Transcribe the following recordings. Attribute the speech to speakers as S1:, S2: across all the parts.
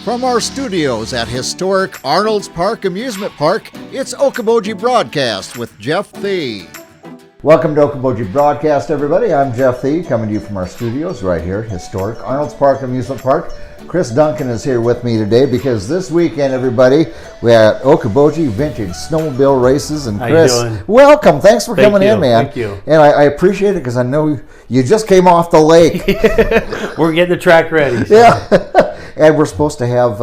S1: From our studios at historic Arnold's Park Amusement Park, it's Okoboji Broadcast with Jeff Thee. Welcome to Okoboji Broadcast, everybody. I'm Jeff Thee, coming to you from our studios right here at historic Arnold's Park Amusement Park. Chris Duncan is here with me today because this weekend, everybody, we're at Okoboji Vintage Snowmobile Racers. And Chris,
S2: how you doing?
S1: Welcome. Thanks for coming in, man.
S2: Thank you.
S1: And I appreciate it because I know you just came off the lake.
S2: We're getting the track ready. So.
S1: Yeah. And we're supposed to have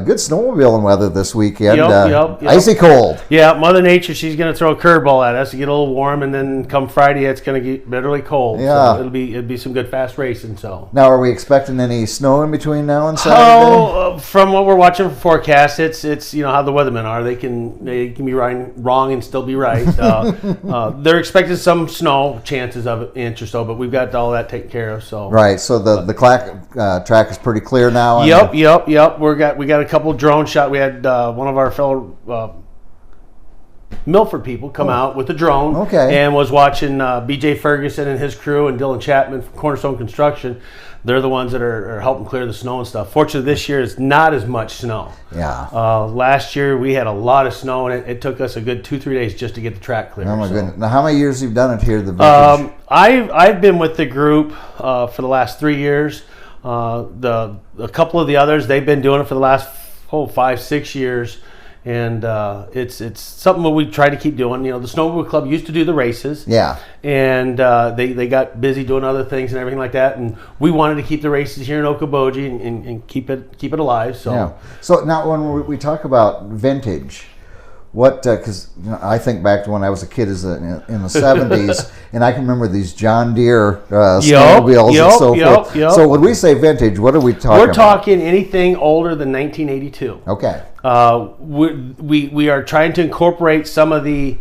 S1: good snowmobiling weather this weekend.
S2: Yep.
S1: Icy cold.
S2: Yeah, Mother Nature, she's going to throw a curveball at us to get a little warm, and then come Friday, it's going to get bitterly cold.
S1: Yeah.
S2: So it'll be some good fast racing. So
S1: now, are we expecting any snow in between now and Saturday?
S2: Oh, from what we're watching for forecasts, it's how the weathermen are. They can be wrong and still be right. They're expecting some snow, chances of an inch or so, but we've got all that taken care of. So
S1: right. So the track is pretty clear now.
S2: Yep. We got a couple drone shots. We had one of our fellow Milford people come out with a drone, and was watching B.J. Ferguson and his crew and Dylan Chapman from Cornerstone Construction. They're the ones that are helping clear the snow and stuff. Fortunately, this year is not as much snow.
S1: Yeah.
S2: Last year we had a lot of snow, and it took us a good 2-3 days just to get the track clear.
S1: Oh my goodness! Now, how many years have you done it here at the Vintage?
S2: I've been with the group for the last 3 years. A couple of the others, they've been doing it for the last 5-6 years, and it's something that we try to keep doing. The Snowmobile Club used to do the races, and they got busy doing other things and everything like that, and we wanted to keep the races here in Okoboji and keep it alive. So
S1: now when we talk about vintage, what? Because I think back to when I was a kid in the 70s, and I can remember these John Deere snowmobiles and so forth. So when we say vintage, what are we talking about?
S2: We're talking anything older than 1982.
S1: Okay.
S2: We are trying to incorporate some of the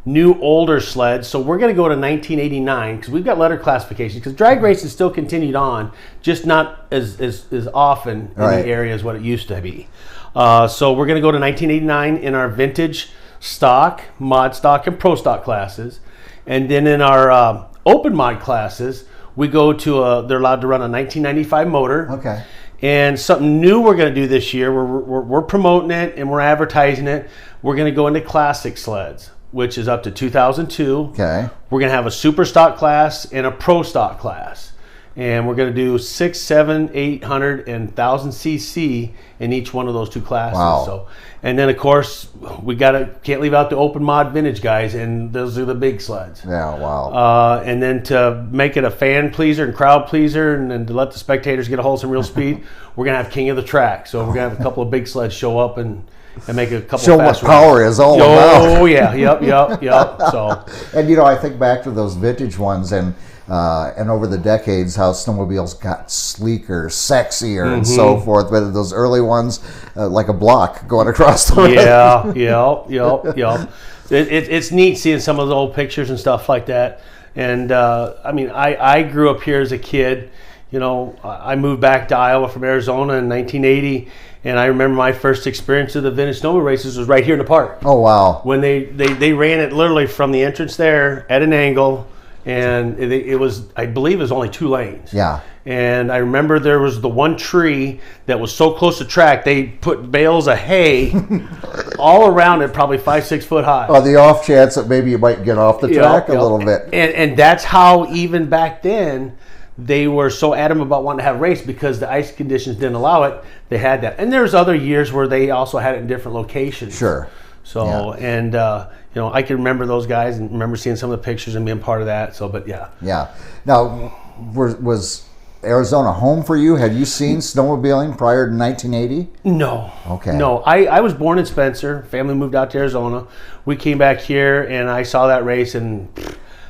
S2: new older sleds, so we're going to go to 1989 because we've got letter classification. Because drag racing still continued on, just not as often in the area as what it used to be. So we're going to go to 1989 in our vintage stock, mod stock, and pro stock classes. And then in our open mod classes, we go to they're allowed to run a 1995 motor.
S1: Okay. And
S2: something new we're going to do this year, we're promoting it and we're advertising it. We're going to go into classic sleds, which is up to 2002.
S1: Okay.
S2: We're going to have a super stock class and a pro stock class. And we're going to do 600, 700, 800, and 1000 cc in each one of those two classes.
S1: Wow.
S2: So, and then of course we can't leave out the open mod vintage guys, and those are the big sleds.
S1: Yeah, wow.
S2: And then to make it a fan pleaser and crowd pleaser, and then to let the spectators get a hold of some real speed, we're going to have King of the Track. So we're going to have a couple of big sleds show up and make a couple.
S1: Show
S2: of fast
S1: what power is all about.
S2: Oh yeah, yep. So,
S1: and I think back to those vintage ones, and over the decades, how snowmobiles got sleeker, sexier, and so forth. But those early ones, like a block going across the road.
S2: Yeah. It's neat seeing some of the old pictures and stuff like that. And I grew up here as a kid. I moved back to Iowa from Arizona in 1980, and I remember my first experience of the Vintage Snowmobile Racers was right here in the park.
S1: Oh wow!
S2: When they ran it literally from the entrance there at an angle. And it was, I believe, it was only 2 lanes.
S1: Yeah.
S2: And I remember there was the one tree that was so close to track, they put bales of hay all around it, probably 5-6 foot high.
S1: Oh, the off chance that maybe you might get off the track a little bit.
S2: And that's how, even back then, they were so adamant about wanting to have a race because the ice conditions didn't allow it. They had that. And there's other years where they also had it in different locations.
S1: Sure.
S2: So, and, I can remember those guys and remember seeing some of the pictures and being part of that. So, but yeah.
S1: Yeah. Now, was Arizona home for you? Had you seen snowmobiling prior to 1980?
S2: No.
S1: Okay.
S2: No, I was born in Spencer. Family moved out to Arizona. We came back here and I saw that race, and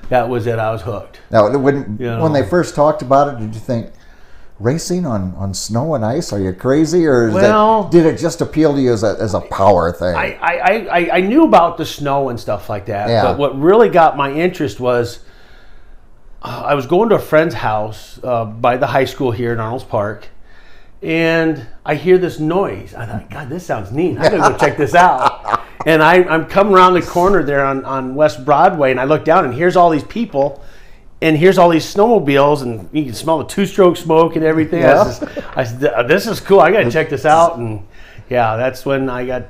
S2: that was it. I was hooked.
S1: Now, when they first talked about it, did you think, racing on snow and ice? Are you crazy, or did it just appeal to you as a power thing?
S2: I knew about the snow and stuff like that, but what really got my interest was I was going to a friend's house by the high school here in Arnold's Park, and I hear this noise. I thought, God, this sounds neat. I'm gonna go check this out. And I'm coming around the corner there on West Broadway, and I look down, and here's all these people and here's all these snowmobiles, and you can smell the two-stroke smoke and everything.
S1: Yeah.
S2: I said, this is cool. I got to check this out. And yeah, that's when I got,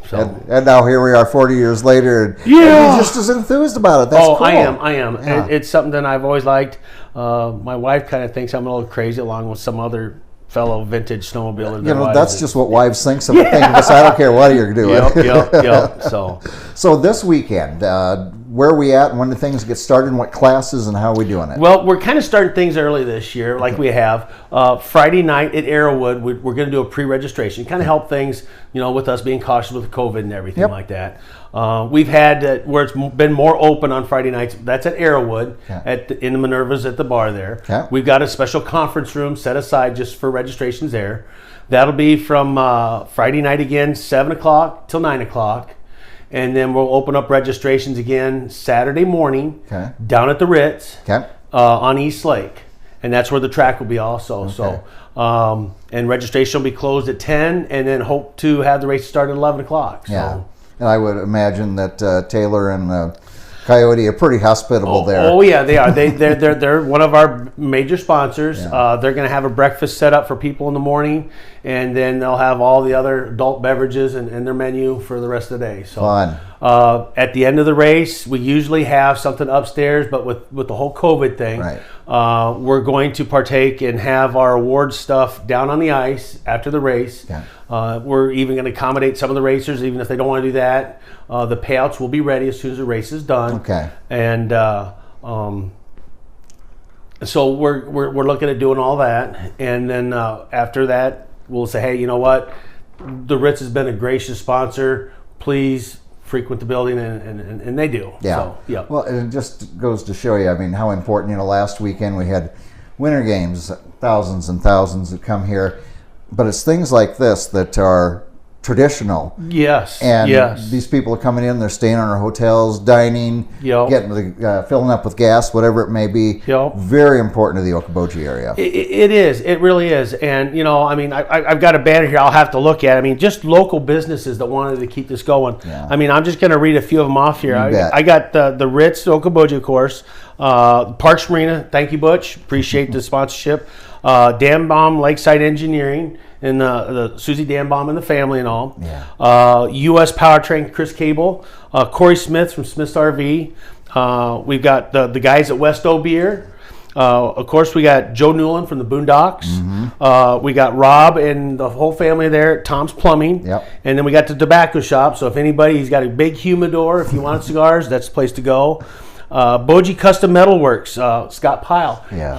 S2: So.
S1: And now here we are 40 years later, and you're just as enthused about it. That's cool.
S2: I am. Yeah. It's something that I've always liked. My wife kind of thinks I'm a little crazy, along with some other fellow vintage snowmobilers.
S1: That's just what wives think of us. I don't care what you're doing.
S2: Yep.
S1: So this weekend, where are we at, and when do things get started, and what classes, and how are we doing it?
S2: Well, we're kind of starting things early this year, like we have. Friday night at Arrowwood, we're going to do a pre-registration, kind of help things, with us being cautious with COVID and everything like that. We've had where it's been more open on Friday nights. That's at Arrowwood, in the Minervas at the bar there. Okay. We've got a special conference room set aside just for registrations there. That'll be from Friday night again, 7 o'clock till 9 o'clock. And then we'll open up registrations again Saturday morning down at the Ritz on East Lake. And that's where the track will be also. Okay. So, and registration will be closed at 10, and then hope to have the race start at 11 o'clock. So.
S1: Yeah. And I would imagine that Taylor and Coyote are pretty hospitable there.
S2: Oh yeah, they are. They're one of our major sponsors. Yeah. They're going to have a breakfast set up for people in the morning, and then they'll have all the other adult beverages and their menu for the rest of the day. So
S1: fun.
S2: At the end of the race, we usually have something upstairs, but with the whole COVID thing, we're going to partake and have our award stuff down on the ice after the race. Yeah. We're even going to accommodate some of the racers, even if they don't want to do that. The payouts will be ready as soon as the race is done. Okay. And so we're looking at doing all that, and then after that, we'll say, hey, you know what? The Ritz has been a gracious sponsor. Please frequent the building, and they do.
S1: Yeah.
S2: So, yeah.
S1: Well, it just goes to show you, how important, last weekend we had Winter Games, thousands and thousands that come here, but it's things like this that are traditional.
S2: Yes.
S1: And these people are coming in, they're staying in our hotels, dining, getting filling up with gas, whatever it may be. Very important to the Okoboji area.
S2: It is. It really is. And, I've got a banner here I'll have to look at. Just local businesses that wanted to keep this going. Yeah. I'm just going to read a few of them off here. I got the Ritz, Okoboji, of course. Parks Marina, thank you, Butch. Appreciate the sponsorship. Danbom Lakeside Engineering, and the Susie Danbom and the family and all. Yeah. U.S. Powertrain, Chris Cable. Corey Smith from Smith's RV. We've got the guys at West O Beer. Of course, we got Joe Newland from the Boondocks. Mm-hmm. We got Rob and the whole family there at Tom's Plumbing. Yep. And then we got the tobacco shop. So if he's got a big humidor, if you want cigars, that's the place to go. Boji Custom Metalworks, Scott Pyle. Yeah.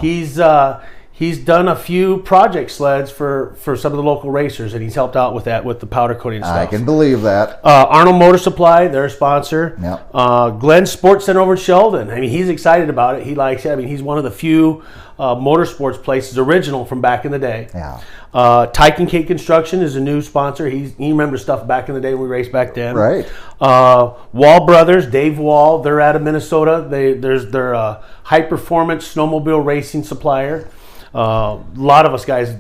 S2: He's done a few project sleds for some of the local racers, and he's helped out with that, with the powder coating and stuff.
S1: I can believe that.
S2: Arnold Motor Supply, their sponsor. Yep. Glenn Sports Center over in Sheldon. He's excited about it. He likes it. He's one of the few motorsports places original from back in the day. Yeah. Tyke and Kate Construction is a new sponsor. He remembers stuff back in the day when we raced back then. Right. Wall Brothers, Dave Wall, they're out of Minnesota. They're a high-performance snowmobile racing supplier. A lot of us guys,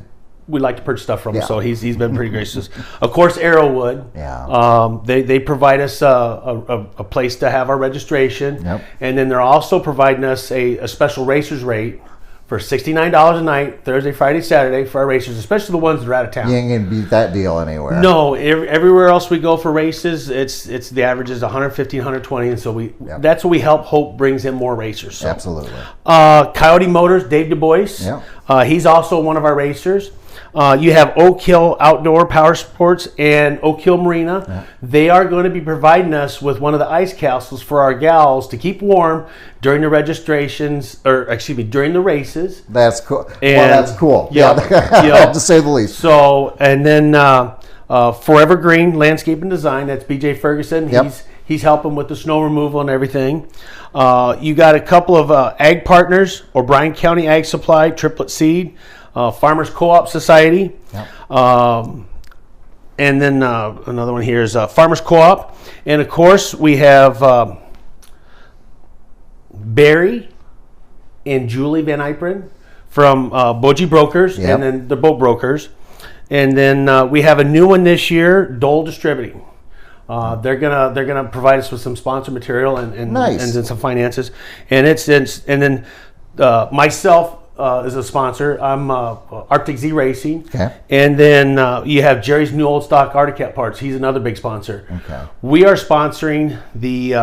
S2: we like to purchase stuff from him, so he's been pretty gracious. Of course, Arrowwood. Yeah. They provide us a place to have our registration, and then they're also providing us a special racers rate for $69 a night, Thursday, Friday, Saturday for our racers, especially the ones that are out of town.
S1: You ain't gonna beat that deal anywhere.
S2: No, everywhere else we go for races, it's the average is 115, 120, and so that's what we hope brings in more racers. So.
S1: Absolutely.
S2: Coyote Motors, Dave Du Bois. He's also one of our racers. You have Oak Hill Outdoor Power Sports and Oak Hill Marina. Yeah. They are going to be providing us with one of the ice castles for our gals to keep warm during the during the races.
S1: That's cool. That's cool. To say the least.
S2: So, and then Forever Green Landscape and Design, that's BJ Ferguson. He's helping with the snow removal and everything. You got a couple of ag partners, O'Brien County Ag Supply, Triplet Seed, Farmers Co-op Society, and then another one here is Farmers Co-op, and of course we have Barry and Julie Van Yperen from Boji Brokers, and then the boat brokers, and then we have a new one this year, Dole Distributing. They're gonna provide us with some sponsor material and
S1: Nice.
S2: and some finances, and then myself is a sponsor. I'm Arctic Z Racing,
S1: Okay.
S2: and then you have Jerry's New Old Stock Arctic Cat Parts. He's another big sponsor.
S1: Okay.
S2: We are sponsoring the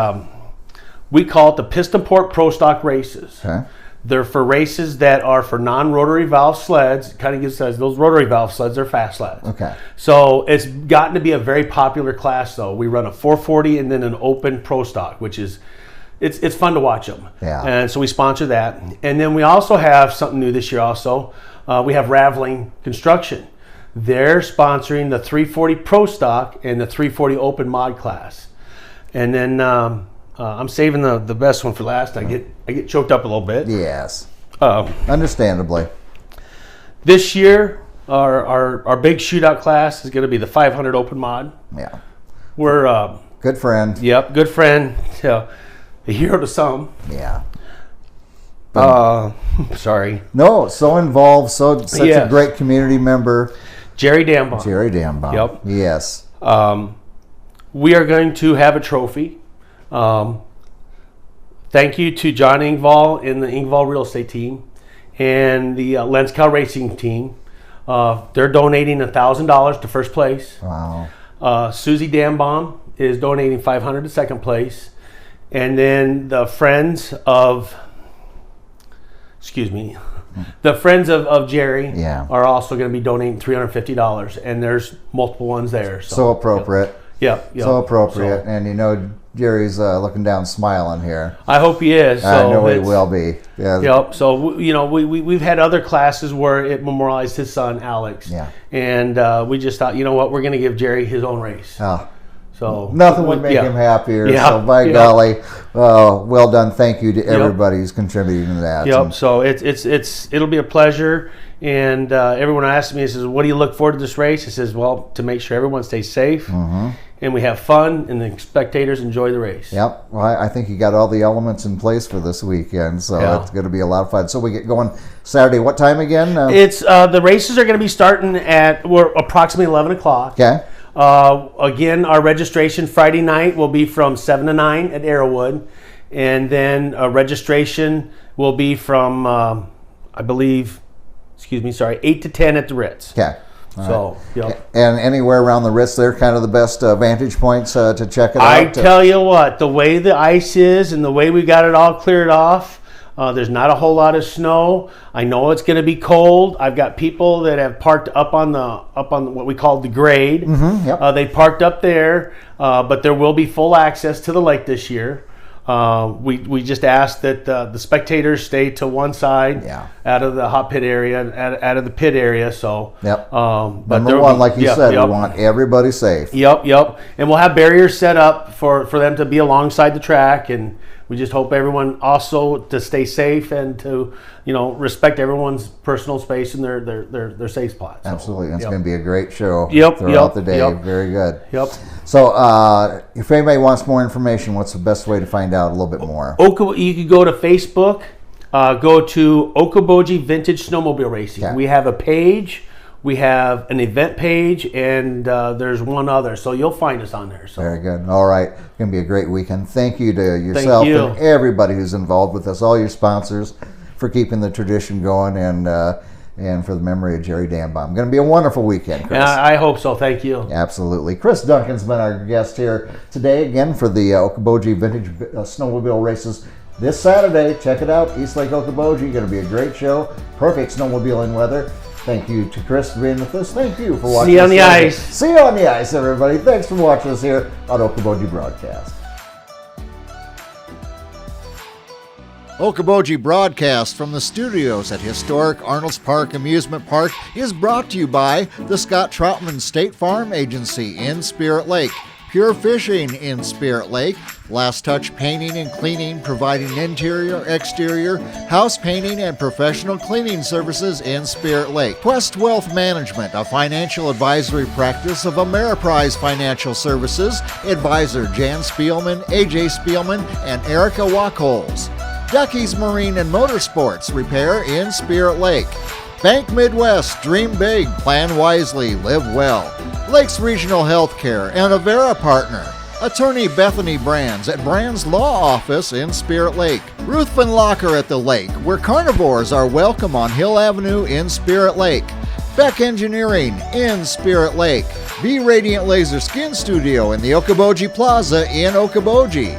S2: we call it the Piston Port Pro Stock races.
S1: Okay.
S2: They're for races that are for non-rotary valve sleds. Kind of gives us those rotary valve sleds are fast sleds.
S1: Okay.
S2: So it's gotten to be a very popular class, though. We run a 440 and then an open pro stock, which is it's fun to watch them.
S1: Yeah.
S2: And so we sponsor that, and then we also have something new this year. Also, we have Raveling Construction. They're sponsoring the 340 pro stock and the 340 open mod class, and then. I'm saving the best one for last. I get choked up a little bit.
S1: Yes. Understandably.
S2: This year, our big shootout class is going to be the 500 open mod.
S1: Yeah.
S2: We're
S1: Good friend.
S2: Yep, good friend. A hero to some.
S1: Yeah.
S2: Sorry.
S1: No, so involved, such a
S2: Yes.
S1: great community member.
S2: Jerry Danbom.
S1: Jerry Danbom.
S2: Yep.
S1: Yes.
S2: We are going to have a trophy. Thank you to John Ingval and the Ingval Real Estate team and the Lenscow Racing team. They're donating $1,000 to first place.
S1: Wow.
S2: Susie Danbom is donating $500 to second place. And then the Friends of Jerry
S1: Yeah.
S2: are also going to be donating $350. And there's multiple ones there.
S1: So appropriate.
S2: Yep.
S1: So appropriate. And you know, Jerry's looking down smiling here.
S2: I hope he is.
S1: I know he will be. Yeah.
S2: Yep. So you know, we've had other classes where it memorialized his son Alex.
S1: Yeah.
S2: And we just thought, you know what, we're going to give Jerry his own race. So
S1: nothing would make him happier.
S2: Yeah.
S1: So by golly, well done. Thank you to everybody who's contributing to that.
S2: Yep.
S1: And
S2: So it'll be a pleasure. And everyone asks me, says, "What do you look forward to this race?" He says, "Well, to make sure everyone stays safe and we have fun and the spectators enjoy the race."
S1: Yep. Well, I think you got all the elements in place for this weekend, so it's going to be a lot of fun. So we get going Saturday. What time again?
S2: It's the races are going to be starting at approximately 11 o'clock.
S1: Okay.
S2: Again, our registration Friday night will be from 7 to 9 at Arrowwood, and then registration will be from I believe. 8 to 10 at the Ritz.
S1: Okay.
S2: So,
S1: Yep. And anywhere around the Ritz, they're kind of the best vantage points to check it out.
S2: I tell you what, the way the ice is and the way we got it all cleared off, there's not a whole lot of snow. I know it's going to be cold. I've got people that have parked up on what we call the grade.
S1: Yep.
S2: They parked up there, but there will be full access to the lake this year. We just ask that the spectators stay to one side out of the hot pit area, out of the pit area. So,
S1: Yep.
S2: But
S1: Number one, like you said, we want everybody safe.
S2: Yep. And we'll have barriers set up for them to be alongside the track, and we just hope everyone also to stay safe and to respect everyone's personal space and their safe spot. So,
S1: Absolutely. It's going to be a great show
S2: Yep,
S1: throughout the day.
S2: yep.
S1: Very good.
S2: Yep.
S1: So if anybody wants more information, what's the best way to find out a little bit more?
S2: You could go to Facebook, go to Okoboji Vintage Snowmobile Racing.
S1: Okay.
S2: We have a page, we have an event page, and there's one other. So you'll find us on there. So.
S1: Very good. All right. It's going to be a great weekend. Thank you to yourself and everybody who's involved with us, all your sponsors, for keeping the tradition going and for the memory of Jerry Danbom. Going to be a wonderful weekend, Chris.
S2: I hope so. Thank you.
S1: Absolutely. Chris Duncan's been our guest here today again for the Okoboji Vintage Snowmobile Races this Saturday. Check it out. East Lake Okoboji. Going to be a great show. Perfect snowmobiling weather. Thank you to Chris for being with us. Thank you for watching.
S2: See you on the ice.
S1: See you on the ice, everybody. Thanks for watching us here on Okoboji Broadcast. Okoboji Broadcast from the studios at historic Arnold's Park Amusement Park is brought to you by the Scott Troutman State Farm Agency in Spirit Lake, Pure Fishing in Spirit Lake, Last Touch Painting and Cleaning, providing interior, exterior, house painting, and professional cleaning services in Spirit Lake. Quest Wealth Management, a financial advisory practice of Ameriprise Financial Services, advisor Jan Spielman, AJ Spielman, and Erica Wachholz. Ducky's Marine and Motorsports Repair in Spirit Lake. Bank Midwest, dream big, plan wisely, live well. Lakes Regional Healthcare and Avera Partner. Attorney Bethany Brands at Brands Law Office in Spirit Lake. Ruthven Locker at the lake, where carnivores are welcome on Hill Avenue in Spirit Lake. Beck Engineering in Spirit Lake. Be Radiant Laser Skin Studio in the Okoboji Plaza in Okoboji.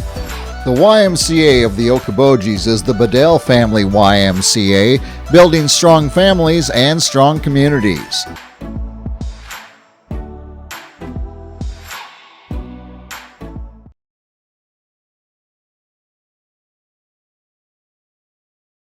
S1: The YMCA of the Okobojis is the Bedell Family YMCA, building strong families and strong communities.